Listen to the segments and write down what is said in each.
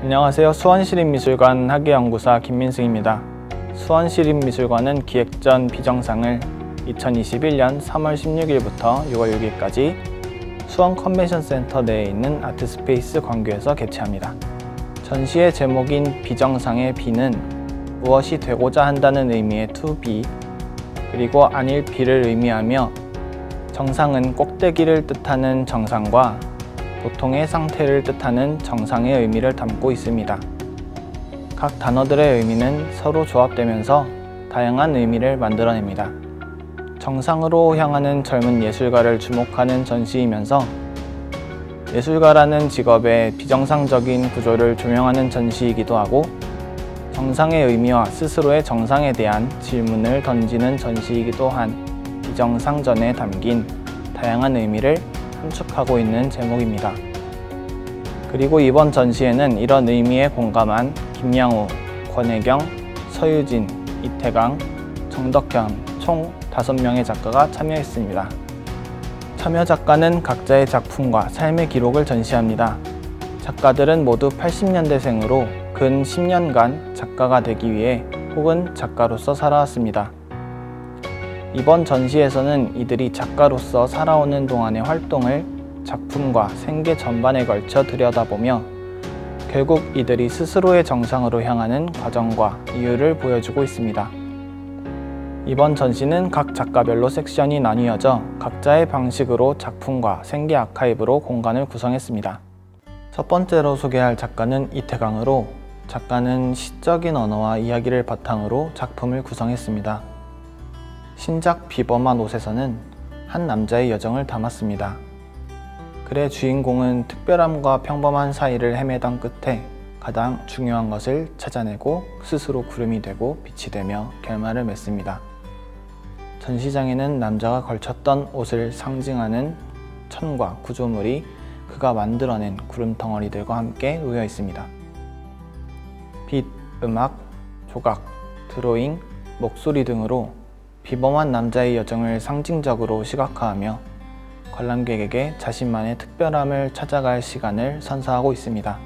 안녕하세요. 수원시립미술관 학예연구사 김민승입니다. 수원시립미술관은 기획전 비정상을 2021년 3월 16일부터 6월 6일까지 수원 컨벤션센터 내에 있는 아트스페이스 광교에서 개최합니다. 전시의 제목인 비정상의 비는 무엇이 되고자 한다는 의미의 to be, 그리고 아닐 비를 의미하며 정상은 꼭대기를 뜻하는 정상과 보통의 상태를 뜻하는 정상의 의미를 담고 있습니다. 각 단어들의 의미는 서로 조합되면서 다양한 의미를 만들어냅니다. 정상으로 향하는 젊은 예술가를 주목하는 전시이면서 예술가라는 직업의 비정상적인 구조를 조명하는 전시이기도 하고 정상의 의미와 스스로의 정상에 대한 질문을 던지는 전시이기도 한 비정상전에 담긴 다양한 의미를 함축하고 있는 제목입니다. 그리고 이번 전시에는 이런 의미에 공감한 김양우, 권혜경, 서유진, 이태강, 정덕현 총 5명의 작가가 참여했습니다. 참여 작가는 각자의 작품과 삶의 기록을 전시합니다. 작가들은 모두 80년대생으로 근 10년간 작가가 되기 위해 혹은 작가로서 살아왔습니다. 이번 전시에서는 이들이 작가로서 살아오는 동안의 활동을 작품과 생계 전반에 걸쳐 들여다보며 결국 이들이 스스로의 정상으로 향하는 과정과 이유를 보여주고 있습니다. 이번 전시는 각 작가별로 섹션이 나뉘어져 각자의 방식으로 작품과 생계 아카이브로 공간을 구성했습니다. 첫 번째로 소개할 작가는 이태강으로, 작가는 시적인 언어와 이야기를 바탕으로 작품을 구성했습니다. 신작 비범한 옷에서는 한 남자의 여정을 담았습니다. 글의 주인공은 특별함과 평범한 사이를 헤매던 끝에 가장 중요한 것을 찾아내고 스스로 구름이 되고 빛이 되며 결말을 맺습니다. 전시장에는 남자가 걸쳤던 옷을 상징하는 천과 구조물이 그가 만들어낸 구름덩어리들과 함께 놓여 있습니다. 빛, 음악, 조각, 드로잉, 목소리 등으로 비범한 남자의 여정을 상징적으로 시각화하며 관람객에게 자신만의 특별함을 찾아갈 시간을 선사하고 있습니다.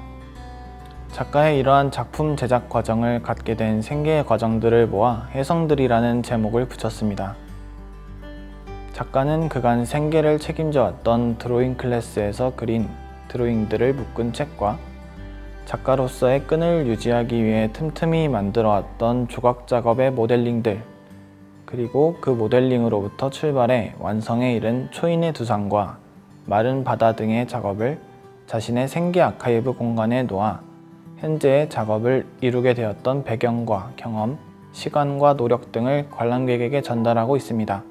작가의 이러한 작품 제작 과정을 갖게 된 생계의 과정들을 모아 해성들이라는 제목을 붙였습니다. 작가는 그간 생계를 책임져 왔던 드로잉 클래스에서 그린 드로잉들을 묶은 책과 작가로서의 끈을 유지하기 위해 틈틈이 만들어 왔던 조각 작업의 모델링들, 그리고 그 모델링으로부터 출발해 완성에 이른 초인의 두상과 마른 바다 등의 작업을 자신의 생계 아카이브 공간에 놓아 현재의 작업을 이루게 되었던 배경과 경험, 시간과 노력 등을 관람객에게 전달하고 있습니다.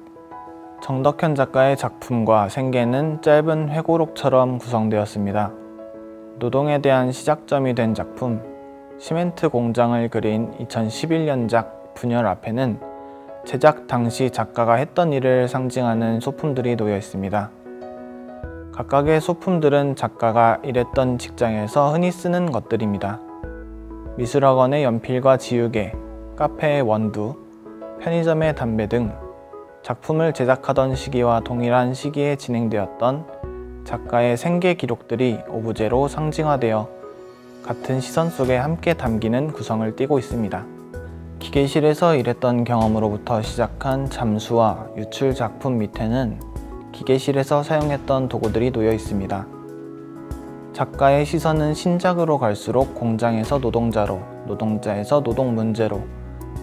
정덕현 작가의 작품과 생계는 짧은 회고록처럼 구성되었습니다. 노동에 대한 시작점이 된 작품, 시멘트 공장을 그린 2011년작 분열 앞에는 제작 당시 작가가 했던 일을 상징하는 소품들이 놓여 있습니다. 각각의 소품들은 작가가 일했던 직장에서 흔히 쓰는 것들입니다. 미술학원의 연필과 지우개, 카페의 원두, 편의점의 담배 등 작품을 제작하던 시기와 동일한 시기에 진행되었던 작가의 생계 기록들이 오브제로 상징화되어 같은 시선 속에 함께 담기는 구성을 띠고 있습니다. 기계실에서 일했던 경험으로부터 시작한 잠수와 유출 작품 밑에는 기계실에서 사용했던 도구들이 놓여 있습니다. 작가의 시선은 신작으로 갈수록 공장에서 노동자로, 노동자에서 노동 문제로,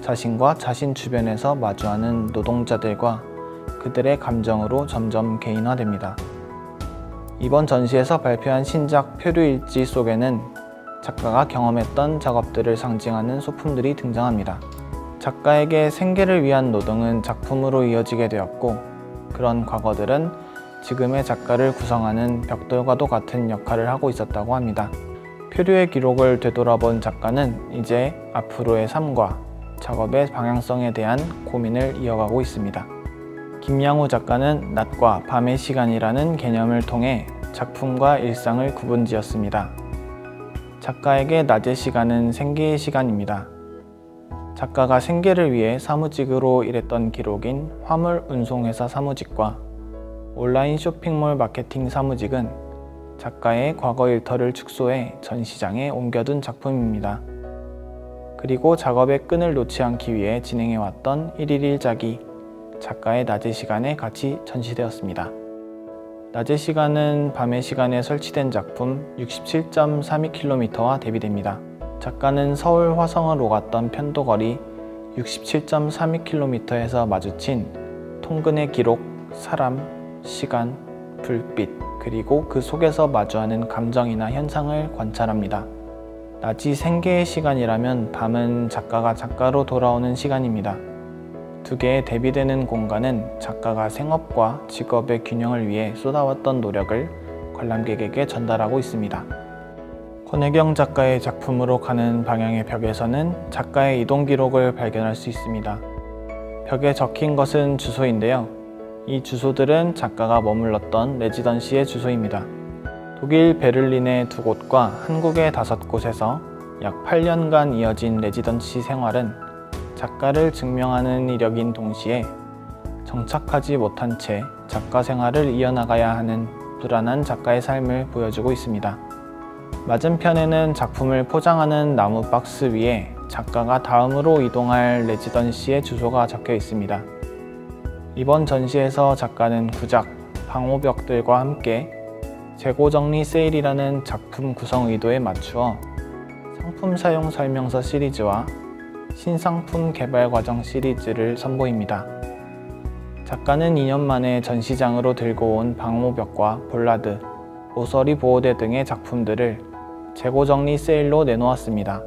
자신과 자신 주변에서 마주하는 노동자들과 그들의 감정으로 점점 개인화됩니다. 이번 전시에서 발표한 신작 표류일지 속에는 작가가 경험했던 작업들을 상징하는 소품들이 등장합니다. 작가에게 생계를 위한 노동은 작품으로 이어지게 되었고, 그런 과거들은 지금의 작가를 구성하는 벽돌과도 같은 역할을 하고 있었다고 합니다. 표류의 기록을 되돌아본 작가는 이제 앞으로의 삶과 작업의 방향성에 대한 고민을 이어가고 있습니다. 김양우 작가는 낮과 밤의 시간이라는 개념을 통해 작품과 일상을 구분지었습니다. 작가에게 낮의 시간은 생계의 시간입니다. 작가가 생계를 위해 사무직으로 일했던 기록인 화물 운송회사 사무직과 온라인 쇼핑몰 마케팅 사무직은 작가의 과거 일터를 축소해 전시장에 옮겨둔 작품입니다. 그리고 작업의 끈을 놓지 않기 위해 진행해왔던 1일 1작이 작가의 낮의 시간에 같이 전시되었습니다. 낮의 시간은 밤의 시간에 설치된 작품 67.32km와 대비됩니다. 작가는 서울 화성을 오갔던 편도거리 67.32km에서 마주친 통근의 기록, 사람, 시간, 불빛, 그리고 그 속에서 마주하는 감정이나 현상을 관찰합니다. 낮이 생계의 시간이라면 밤은 작가가 작가로 돌아오는 시간입니다. 두 개의 대비되는 공간은 작가가 생업과 직업의 균형을 위해 쏟아왔던 노력을 관람객에게 전달하고 있습니다. 권혜경 작가의 작품으로 가는 방향의 벽에서는 작가의 이동 기록을 발견할 수 있습니다. 벽에 적힌 것은 주소인데요. 이 주소들은 작가가 머물렀던 레지던시의 주소입니다. 독일 베를린의 2곳과 한국의 5곳에서 약 8년간 이어진 레지던시 생활은 작가를 증명하는 이력인 동시에 정착하지 못한 채 작가 생활을 이어나가야 하는 불안한 작가의 삶을 보여주고 있습니다. 맞은편에는 작품을 포장하는 나무 박스 위에 작가가 다음으로 이동할 레지던시의 주소가 적혀 있습니다. 이번 전시에서 작가는 구작, 방호벽들과 함께 재고정리 세일이라는 작품 구성 의도에 맞추어 상품 사용 설명서 시리즈와 신상품 개발 과정 시리즈를 선보입니다. 작가는 2년 만에 전시장으로 들고 온 방호벽과 볼라드, 모서리 보호대 등의 작품들을 재고정리 세일로 내놓았습니다.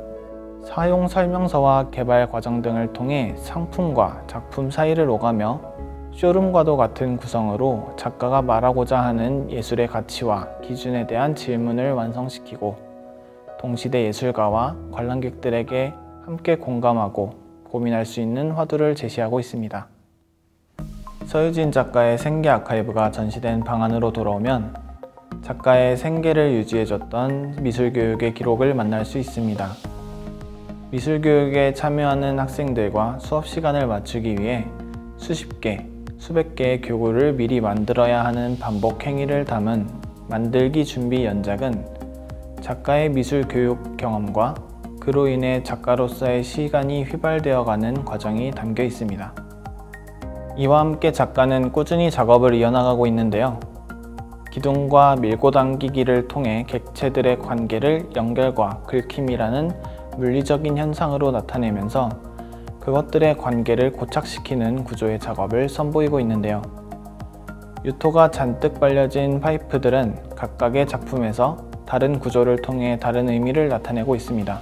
사용 설명서와 개발 과정 등을 통해 상품과 작품 사이를 오가며 쇼룸과도 같은 구성으로 작가가 말하고자 하는 예술의 가치와 기준에 대한 질문을 완성시키고 동시대 예술가와 관람객들에게 함께 공감하고 고민할 수 있는 화두를 제시하고 있습니다. 서유진 작가의 생계 아카이브가 전시된 방 안으로 돌아오면 작가의 생계를 유지해줬던 미술교육의 기록을 만날 수 있습니다. 미술교육에 참여하는 학생들과 수업 시간을 맞추기 위해 수십 개, 수백 개의 교구를 미리 만들어야 하는 반복 행위를 담은 만들기 준비 연작은 작가의 미술교육 경험과 그로 인해 작가로서의 시간이 휘발되어가는 과정이 담겨 있습니다. 이와 함께 작가는 꾸준히 작업을 이어나가고 있는데요. 기둥과 밀고 당기기를 통해 객체들의 관계를 연결과 긁힘이라는 물리적인 현상으로 나타내면서 그것들의 관계를 고착시키는 구조의 작업을 선보이고 있는데요. 유토가 잔뜩 발려진 파이프들은 각각의 작품에서 다른 구조를 통해 다른 의미를 나타내고 있습니다.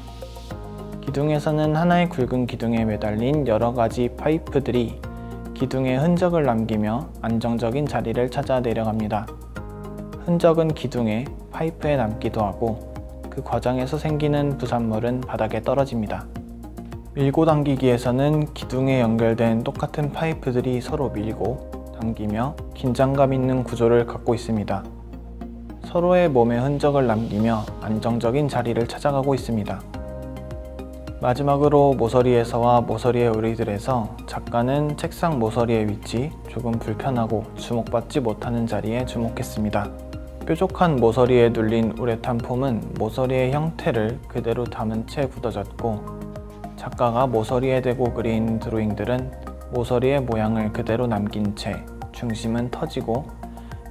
기둥에서는 하나의 굵은 기둥에 매달린 여러 가지 파이프들이 기둥에 흔적을 남기며 안정적인 자리를 찾아 내려갑니다. 흔적은 기둥에 파이프에 남기도 하고 그 과정에서 생기는 부산물은 바닥에 떨어집니다. 밀고 당기기에서는 기둥에 연결된 똑같은 파이프들이 서로 밀고 당기며 긴장감 있는 구조를 갖고 있습니다. 서로의 몸에 흔적을 남기며 안정적인 자리를 찾아가고 있습니다. 마지막으로 모서리에서와 모서리의 우리들에서 작가는 책상 모서리의 위치, 조금 불편하고 주목받지 못하는 자리에 주목했습니다. 뾰족한 모서리에 눌린 우레탄 폼은 모서리의 형태를 그대로 담은 채 굳어졌고 작가가 모서리에 대고 그린 드로잉들은 모서리의 모양을 그대로 남긴 채 중심은 터지고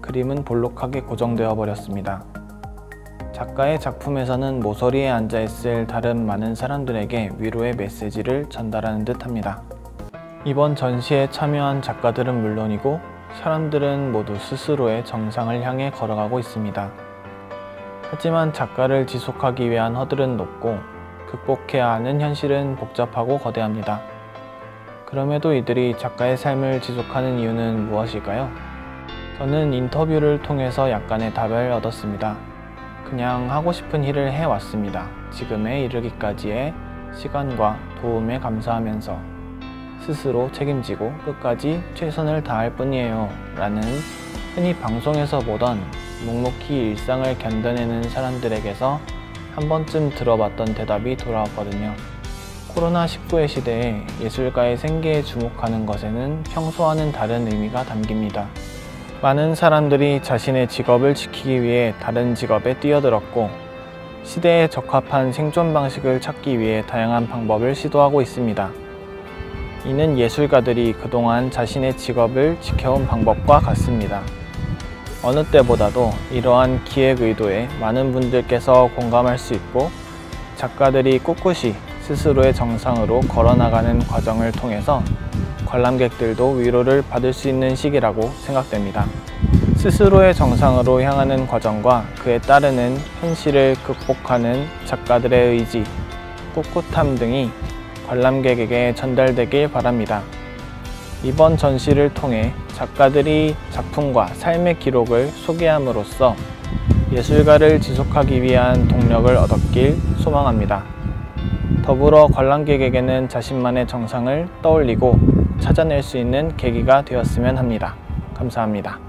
그림은 볼록하게 고정되어 버렸습니다. 작가의 작품에서는 모서리에 앉아있을 다른 많은 사람들에게 위로의 메시지를 전달하는 듯합니다. 이번 전시에 참여한 작가들은 물론이고 사람들은 모두 스스로의 정상을 향해 걸어가고 있습니다. 하지만 작가를 지속하기 위한 허들은 높고 극복해야 하는 현실은 복잡하고 거대합니다. 그럼에도 이들이 작가의 삶을 지속하는 이유는 무엇일까요? 저는 인터뷰를 통해서 약간의 답을 얻었습니다. 그냥 하고 싶은 일을 해왔습니다. 지금에 이르기까지의 시간과 도움에 감사하면서 스스로 책임지고 끝까지 최선을 다할 뿐이에요 라는 흔히 방송에서 보던 묵묵히 일상을 견뎌내는 사람들에게서 한 번쯤 들어봤던 대답이 돌아왔거든요. 코로나19의 시대에 예술가의 생계에 주목하는 것에는 평소와는 다른 의미가 담깁니다. 많은 사람들이 자신의 직업을 지키기 위해 다른 직업에 뛰어들었고, 시대에 적합한 생존 방식을 찾기 위해 다양한 방법을 시도하고 있습니다. 이는 예술가들이 그동안 자신의 직업을 지켜온 방법과 같습니다. 어느 때보다도 이러한 기획 의도에 많은 분들께서 공감할 수 있고, 작가들이 꿋꿋이 스스로의 정상으로 걸어나가는 과정을 통해서 관람객들도 위로를 받을 수 있는 시기라고 생각됩니다. 스스로의 정상으로 향하는 과정과 그에 따르는 현실을 극복하는 작가들의 의지, 꿋꿋함 등이 관람객에게 전달되길 바랍니다. 이번 전시를 통해 작가들이 작품과 삶의 기록을 소개함으로써 예술가를 지속하기 위한 동력을 얻었길 소망합니다. 더불어 관람객에게는 자신만의 정상을 떠올리고 찾아낼 수 있는 계기가 되었으면 합니다. 감사합니다.